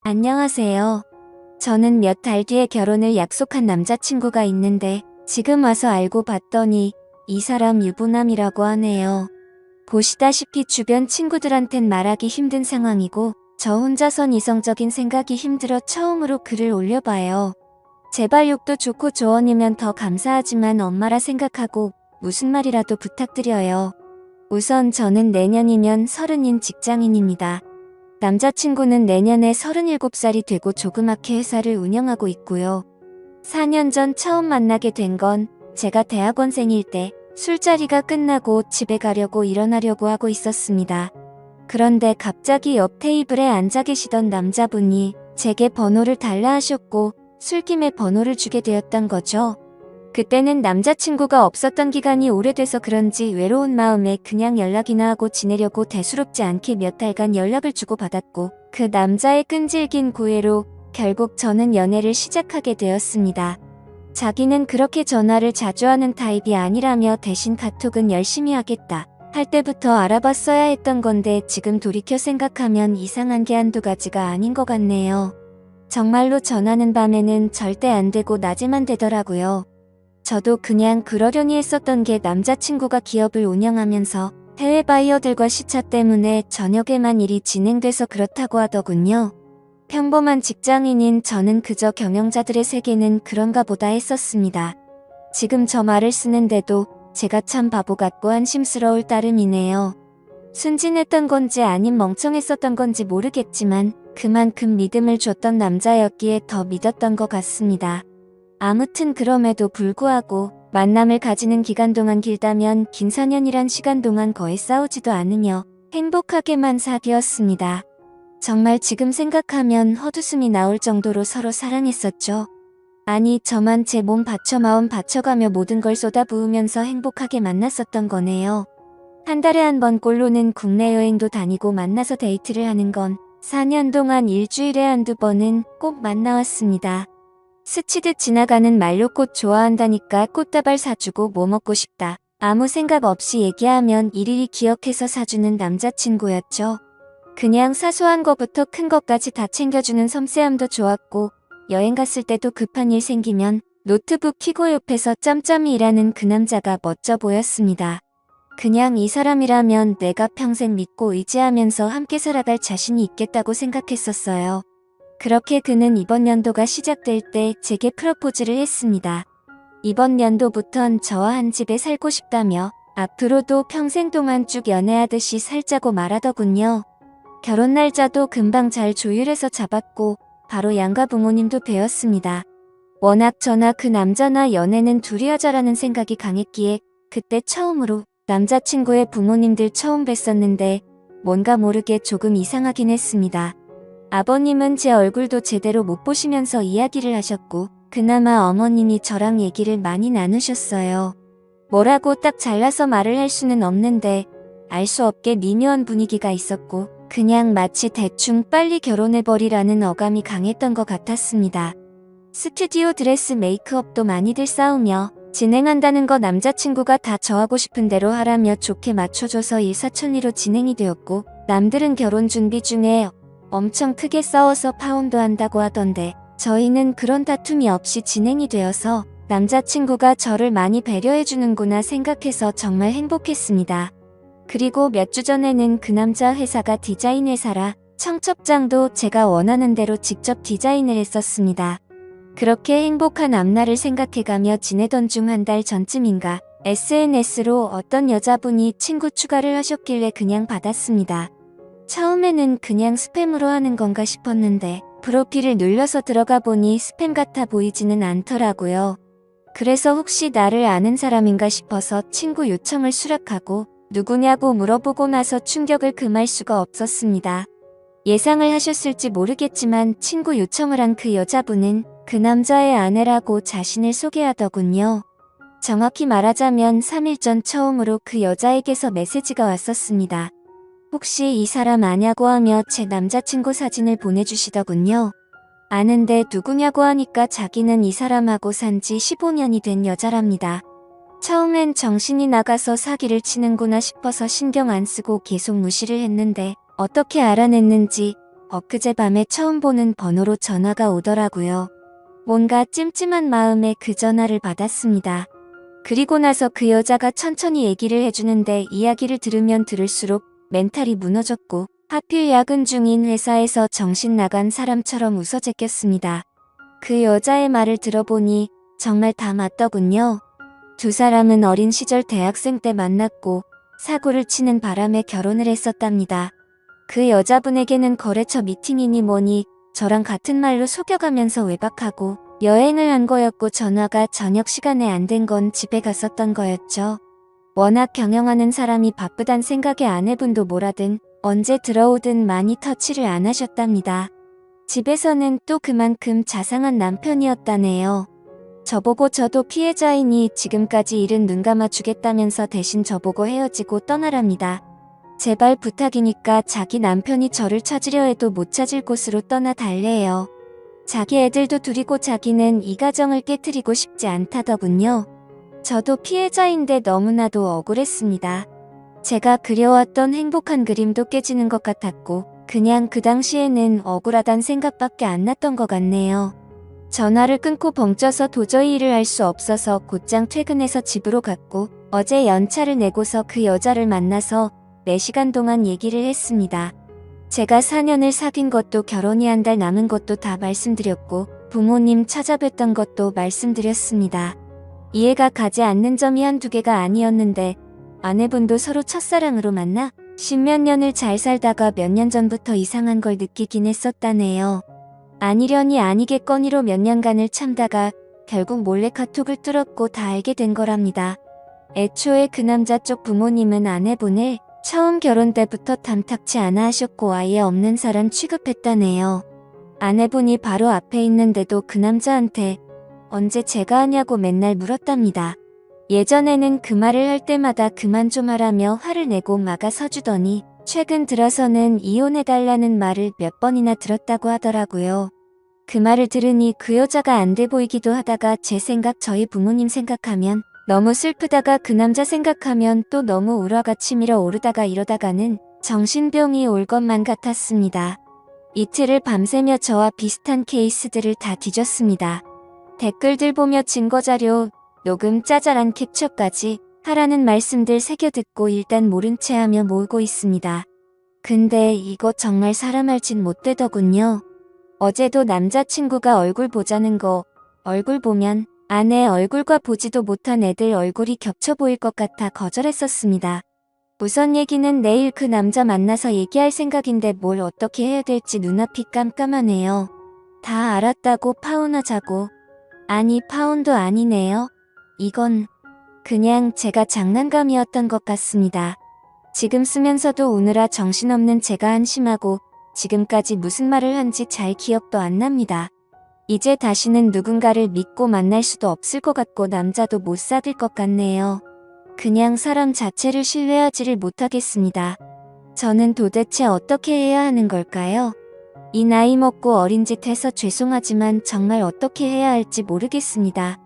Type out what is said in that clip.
안녕하세요. 저는 몇 달 뒤에 결혼을 약속한 남자친구가 있는데 지금 와서 알고 봤더니 이 사람 유부남이라고 하네요. 보시다시피 주변 친구들한텐 말하기 힘든 상황이고 저 혼자선 이성적인 생각이 힘들어 처음으로 글을 올려봐요. 제발 욕도 좋고 조언이면 더 감사하지만 엄마라 생각하고 무슨 말이라도 부탁드려요. 우선 저는 내년이면 30인 직장인입니다. 남자친구는 내년에 37살이 되고 조그맣게 회사를 운영하고 있고요. 4년 전 처음 만나게 된 건 제가 대학원생일 때 술자리가 끝나고 집에 가려고 일어나려고 하고 있었습니다. 그런데 갑자기 옆 테이블에 앉아 계시던 남자분이 제게 번호를 달라 하셨고 술김에 번호를 주게 되었던 거죠. 그때는 남자친구가 없었던 기간이 오래돼서 그런지 외로운 마음에 그냥 연락이나 하고 지내려고 대수롭지 않게 몇 달간 연락을 주고받았고 그 남자의 끈질긴 구애로 결국 저는 연애를 시작하게 되었습니다. 자기는 그렇게 전화를 자주 하는 타입이 아니라며 대신 카톡은 열심히 하겠다 할 때부터 알아봤어야 했던 건데 지금 돌이켜 생각하면 이상한 게 한두 가지가 아닌 것 같네요. 정말로 전화는 밤에는 절대 안 되고 낮에만 되더라고요. 저도 그냥 그러려니 했었던 게 남자친구가 기업을 운영하면서 해외 바이어들과 시차 때문에 저녁에만 일이 진행돼서 그렇다고 하더군요. 평범한 직장인인 저는 그저 경영자들의 세계는 그런가 보다 했었습니다. 지금 저 말을 쓰는데도 제가 참 바보 같고 한심스러울 따름이네요. 순진했던 건지 아님 멍청했었던 건지 모르겠지만 그만큼 믿음을 줬던 남자였기에 더 믿었던 것 같습니다. 아무튼 그럼에도 불구하고 만남을 가지는 기간 동안 길다면 긴 4년이란 시간 동안 거의 싸우지도 않으며 행복하게만 사귀었습니다. 정말 지금 생각하면 헛웃음이 나올 정도로 서로 사랑했었죠. 아니 저만 제 몸 바쳐 마음 바쳐가며 모든 걸 쏟아부으면서 행복하게 만났었던 거네요. 한 달에 한 번 꼴로는 국내 여행도 다니고 만나서 데이트를 하는 건 4년 동안 일주일에 한두 번은 꼭 만나왔습니다. 스치듯 지나가는 말로 꽃 좋아한다니까 꽃다발 사주고 뭐 먹고 싶다. 아무 생각 없이 얘기하면 일일이 기억해서 사주는 남자친구였죠. 그냥 사소한 거부터 큰 것까지 다 챙겨주는 섬세함도 좋았고 여행 갔을 때도 급한 일 생기면 노트북 켜고 옆에서 짬짬이 일하는 그 남자가 멋져 보였습니다. 그냥 이 사람이라면 내가 평생 믿고 의지하면서 함께 살아갈 자신이 있겠다고 생각했었어요. 그렇게 그는 이번 연도가 시작될 때 제게 프러포즈를 했습니다. 이번 연도부턴 저와 한 집에 살고 싶다며 앞으로도 평생 동안 쭉 연애하듯이 살자고 말하더군요. 결혼 날짜도 금방 잘 조율해서 잡았고 바로 양가 부모님도 뵈었습니다. 워낙 저나 그 남자나 연애는 둘이 하자라는 생각이 강했기에 그때 처음으로 남자친구의 부모님들 처음 뵀었는데 뭔가 모르게 조금 이상하긴 했습니다. 아버님은 제 얼굴도 제대로 못 보시면서 이야기를 하셨고 그나마 어머님이 저랑 얘기를 많이 나누셨어요. 뭐라고 딱 잘라서 말을 할 수는 없는데 알 수 없게 미묘한 분위기가 있었고 그냥 마치 대충 빨리 결혼해버리라는 어감이 강했던 것 같았습니다. 스튜디오 드레스 메이크업도 많이들 싸우며 진행한다는 거 남자친구가 다 저하고 싶은 대로 하라며 좋게 맞춰줘서 일사천리로 진행이 되었고 남들은 결혼 준비 중에 엄청 크게 싸워서 파혼도 한다고 하던데 저희는 그런 다툼이 없이 진행이 되어서 남자친구가 저를 많이 배려해주는구나 생각해서 정말 행복했습니다. 그리고 몇 주 전에는 그 남자 회사가 디자인 회사라 청첩장도 제가 원하는 대로 직접 디자인을 했었습니다. 그렇게 행복한 앞날을 생각해가며 지내던 중 한 달 전쯤인가 SNS로 어떤 여자분이 친구 추가를 하셨길래 그냥 받았습니다. 처음에는 그냥 스팸으로 하는 건가 싶었는데 프로필을 눌러서 들어가 보니 스팸 같아 보이지는 않더라고요. 그래서 혹시 나를 아는 사람인가 싶어서 친구 요청을 수락하고 누구냐고 물어보고 나서 충격을 금할 수가 없었습니다. 예상을 하셨을지 모르겠지만 친구 요청을 한 그 여자분은 그 남자의 아내라고 자신을 소개하더군요. 정확히 말하자면 3일 전 처음으로 그 여자에게서 메시지가 왔었습니다. 혹시 이 사람 아냐고 하며 제 남자친구 사진을 보내주시더군요. 아는데 누구냐고 하니까 자기는 이 사람하고 산 지 15년이 된 여자랍니다. 처음엔 정신이 나가서 사기를 치는구나 싶어서 신경 안 쓰고 계속 무시를 했는데 어떻게 알아냈는지 엊그제 밤에 처음 보는 번호로 전화가 오더라고요. 뭔가 찜찜한 마음에 그 전화를 받았습니다. 그리고 나서 그 여자가 천천히 얘기를 해주는데 이야기를 들으면 들을수록 멘탈이 무너졌고 하필 야근 중인 회사에서 정신 나간 사람처럼 웃어 제꼈습니다. 그 여자의 말을 들어보니 정말 다 맞더군요. 두 사람은 어린 시절 대학생 때 만났고 사고를 치는 바람에 결혼을 했었답니다. 그 여자분에게는 거래처 미팅이니 뭐니 저랑 같은 말로 속여가면서 외박하고 여행을 한 거였고 전화가 저녁 시간에 안 된 건 집에 갔었던 거였죠. 워낙 경영하는 사람이 바쁘단 생각에 아내분도 뭐라든 언제 들어오든 많이 터치를 안 하셨답니다. 집에서는 또 그만큼 자상한 남편이었다네요. 저보고 저도 피해자이니 지금까지 일은 눈 감아주겠다면서 대신 저보고 헤어지고 떠나랍니다. 제발 부탁이니까 자기 남편이 저를 찾으려 해도 못 찾을 곳으로 떠나 달래요. 자기 애들도 둘이고 자기는 이 가정을 깨트리고 싶지 않다더군요. 저도 피해자인데 너무나도 억울했습니다. 제가 그려왔던 행복한 그림도 깨지는 것 같았고 그냥 그 당시에는 억울하단 생각밖에 안 났던 것 같네요. 전화를 끊고 벙쪄서 도저히 일을 할 수 없어서 곧장 퇴근해서 집으로 갔고 어제 연차를 내고서 그 여자를 만나서 4시간 동안 얘기를 했습니다. 제가 4년을 사귄 것도 결혼이 한 달 남은 것도 다 말씀드렸고 부모님 찾아뵀던 것도 말씀드렸습니다. 이해가 가지 않는 점이 한두 개가 아니었는데 아내분도 서로 첫사랑으로 만나 10몇 년을 잘 살다가 몇 년 전부터 이상한 걸 느끼긴 했었다네요. 아니려니 아니겠거니로 몇 년간을 참다가 결국 몰래 카톡을 뚫었고 다 알게 된 거랍니다. 애초에 그 남자 쪽 부모님은 아내분을 처음 결혼 때부터 탐탁치 않아 하셨고 아예 없는 사람 취급했다네요. 아내분이 바로 앞에 있는데도 그 남자한테 언제 제가 하냐고 맨날 물었답니다. 예전에는 그 말을 할 때마다 그만 좀 하라며 화를 내고 막아 서주더니 최근 들어서는 이혼해달라는 말을 몇 번이나 들었다고 하더라고요. 그 말을 들으니 그 여자가 안 돼 보이기도 하다가 제 생각 저희 부모님 생각하면 너무 슬프다가 그 남자 생각하면 또 너무 울화가 치밀어 오르다가 이러다가는 정신병이 올 것만 같았습니다. 이틀을 밤새며 저와 비슷한 케이스들을 다 뒤졌습니다. 댓글들 보며 증거자료, 녹음 짜잘한 캡처까지 하라는 말씀들 새겨듣고 일단 모른 채 하며 모으고 있습니다. 근데 이거 정말 사람 할 짓 못되더군요. 어제도 남자친구가 얼굴 보자는 거, 얼굴 보면 아내 얼굴과 보지도 못한 애들 얼굴이 겹쳐 보일 것 같아 거절했었습니다. 우선 얘기는 내일 그 남자 만나서 얘기할 생각인데 뭘 어떻게 해야 될지 눈앞이 깜깜하네요. 다 알았다고 파혼하자고. 아니 파혼도 아니네요. 이건 그냥 제가 장난감이었던 것 같습니다. 지금 쓰면서도 우느라 정신없는 제가 한심하고 지금까지 무슨 말을 한지 잘 기억도 안 납니다. 이제 다시는 누군가를 믿고 만날 수도 없을 것 같고 남자도 못 사귈 것 같네요. 그냥 사람 자체를 신뢰하지를 못하겠습니다. 저는 도대체 어떻게 해야 하는 걸까요? 이 나이 먹고 어린 짓 해서 죄송하지만 정말 어떻게 해야 할지 모르겠습니다.